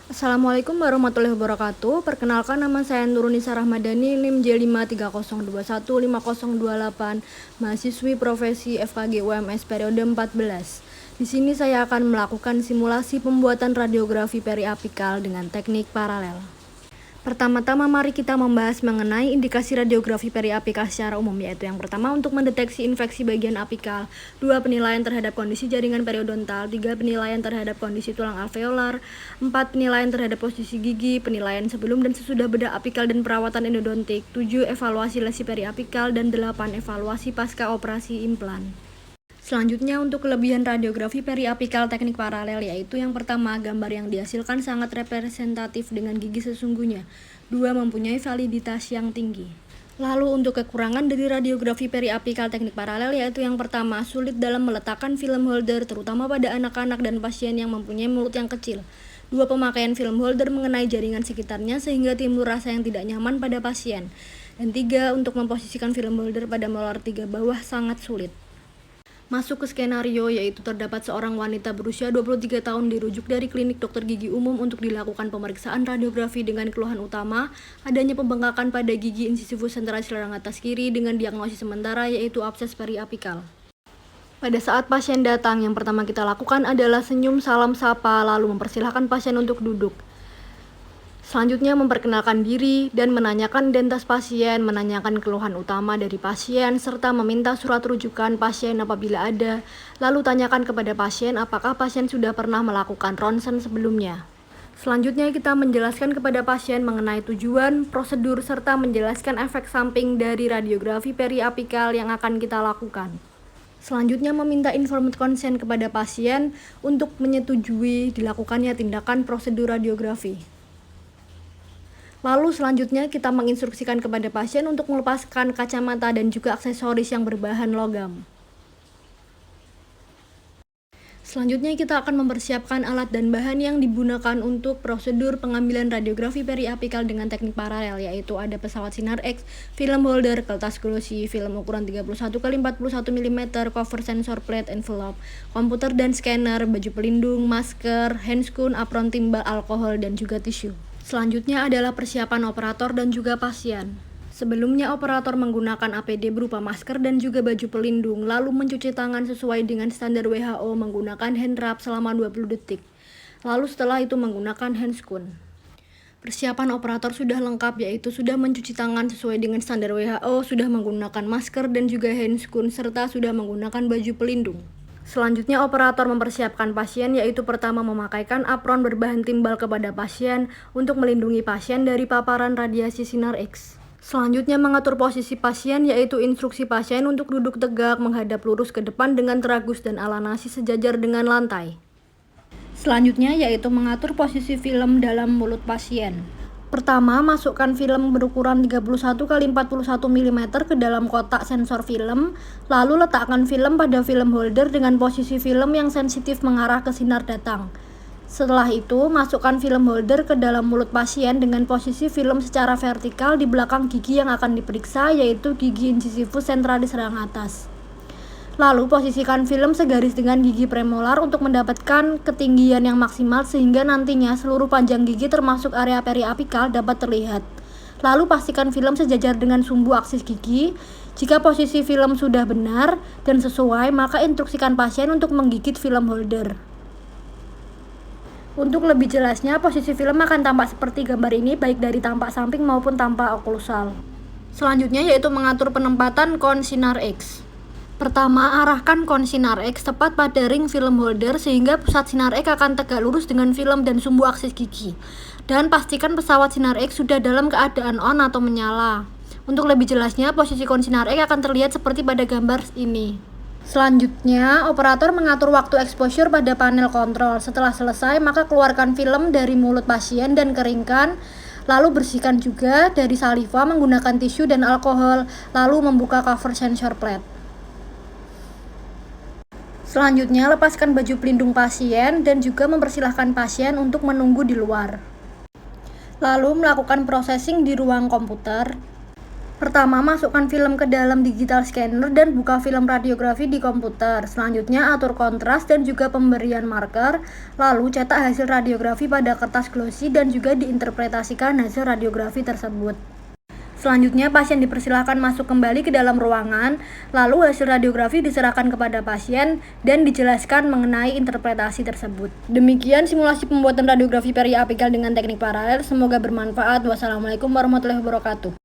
Assalamualaikum warahmatullahi wabarakatuh. Perkenalkan, nama saya Nurunisa Rahmadani, NIM J530255028, mahasiswi profesi FKG UMS periode 14. Di sini saya akan melakukan simulasi pembuatan radiografi periapikal dengan teknik paralel. Pertama-tama mari kita membahas mengenai indikasi radiografi periapikal secara umum, yaitu yang pertama untuk mendeteksi infeksi bagian apikal, 2 penilaian terhadap kondisi jaringan periodontal, 3 penilaian terhadap kondisi tulang alveolar, 4 penilaian terhadap posisi gigi, penilaian sebelum dan sesudah bedah apikal dan perawatan endodontik, 7 evaluasi lesi periapikal, dan 8 evaluasi pasca operasi implan. Selanjutnya untuk kelebihan radiografi periapikal teknik paralel, yaitu yang pertama, gambar yang dihasilkan sangat representatif dengan gigi sesungguhnya. 2. Mempunyai validitas yang tinggi. Lalu untuk kekurangan dari radiografi periapikal teknik paralel, yaitu yang pertama, sulit dalam meletakkan film holder terutama pada anak-anak dan pasien yang mempunyai mulut yang kecil. 2. Pemakaian film holder mengenai jaringan sekitarnya sehingga timbul rasa yang tidak nyaman pada pasien. Dan 3. Untuk memposisikan film holder pada molar 3 bawah sangat sulit. Masuk ke skenario, yaitu terdapat seorang wanita berusia 23 tahun dirujuk dari klinik dokter gigi umum untuk dilakukan pemeriksaan radiografi dengan keluhan utama adanya pembengkakan pada gigi insisivus sentral selangor atas kiri dengan diagnosis sementara yaitu abses periapikal. Pada saat pasien datang, yang pertama kita lakukan adalah senyum, salam sapa, lalu mempersilahkan pasien untuk duduk. Selanjutnya memperkenalkan diri dan menanyakan identitas pasien, menanyakan keluhan utama dari pasien, serta meminta surat rujukan pasien apabila ada. Lalu tanyakan kepada pasien apakah pasien sudah pernah melakukan ronsen sebelumnya. Selanjutnya kita menjelaskan kepada pasien mengenai tujuan, prosedur, serta menjelaskan efek samping dari radiografi periapikal yang akan kita lakukan. Selanjutnya meminta informed consent kepada pasien untuk menyetujui dilakukannya tindakan prosedur radiografi. Lalu selanjutnya kita menginstruksikan kepada pasien untuk melepaskan kacamata dan juga aksesoris yang berbahan logam. Selanjutnya kita akan mempersiapkan alat dan bahan yang digunakan untuk prosedur pengambilan radiografi periapikal dengan teknik paralel, yaitu ada pesawat sinar X, film holder, kertas glossy, film ukuran 31x41 mm, cover sensor plate envelope, komputer dan scanner, baju pelindung, masker, handscoon, apron timbal alkohol, dan juga tisu. Selanjutnya adalah persiapan operator dan juga pasien. Sebelumnya operator menggunakan APD berupa masker dan juga baju pelindung, lalu mencuci tangan sesuai dengan standar WHO menggunakan hand rub selama 20 detik. Lalu setelah itu menggunakan handscoon. Persiapan operator sudah lengkap, yaitu sudah mencuci tangan sesuai dengan standar WHO, sudah menggunakan masker dan juga handscoon, serta sudah menggunakan baju pelindung. Selanjutnya operator mempersiapkan pasien, yaitu pertama memakaikan apron berbahan timbal kepada pasien untuk melindungi pasien dari paparan radiasi sinar X. Selanjutnya mengatur posisi pasien, yaitu instruksi pasien untuk duduk tegak menghadap lurus ke depan dengan tragus dan ala nasi sejajar dengan lantai. Selanjutnya yaitu mengatur posisi film dalam mulut pasien. Pertama, masukkan film berukuran 31x41 mm ke dalam kotak sensor film, lalu letakkan film pada film holder dengan posisi film yang sensitif mengarah ke sinar datang. Setelah itu, masukkan film holder ke dalam mulut pasien dengan posisi film secara vertikal di belakang gigi yang akan diperiksa, yaitu gigi insisivus sentralis selangor atas. Lalu posisikan film segaris dengan gigi premolar untuk mendapatkan ketinggian yang maksimal sehingga nantinya seluruh panjang gigi termasuk area periapikal dapat terlihat. Lalu pastikan film sejajar dengan sumbu aksis gigi. Jika posisi film sudah benar dan sesuai, maka instruksikan pasien untuk menggigit film holder. Untuk lebih jelasnya, posisi film akan tampak seperti gambar ini baik dari tampak samping maupun tampak oklusal. Selanjutnya yaitu mengatur penempatan kon sinar X. Pertama, arahkan kon sinar X tepat pada ring film holder sehingga pusat sinar X akan tegak lurus dengan film dan sumbu aksis gigi. Dan pastikan pesawat sinar X sudah dalam keadaan on atau menyala. Untuk lebih jelasnya, posisi kon sinar X akan terlihat seperti pada gambar ini. Selanjutnya, operator mengatur waktu exposure pada panel kontrol. Setelah selesai, maka keluarkan film dari mulut pasien dan keringkan. Lalu bersihkan juga dari saliva menggunakan tisu dan alkohol, lalu membuka cover sensor plate. Selanjutnya, lepaskan baju pelindung pasien dan juga mempersilahkan pasien untuk menunggu di luar. Lalu melakukan processing di ruang komputer. Pertama, masukkan film ke dalam digital scanner dan buka film radiografi di komputer. Selanjutnya, atur kontras dan juga pemberian marker. Lalu, cetak hasil radiografi pada kertas glossy dan juga diinterpretasikan hasil radiografi tersebut. Selanjutnya, pasien dipersilakan masuk kembali ke dalam ruangan. Lalu, hasil radiografi diserahkan kepada pasien dan dijelaskan mengenai interpretasi tersebut. Demikian simulasi pembuatan radiografi periapikal dengan teknik paralel. Semoga bermanfaat. Wassalamualaikum warahmatullahi wabarakatuh.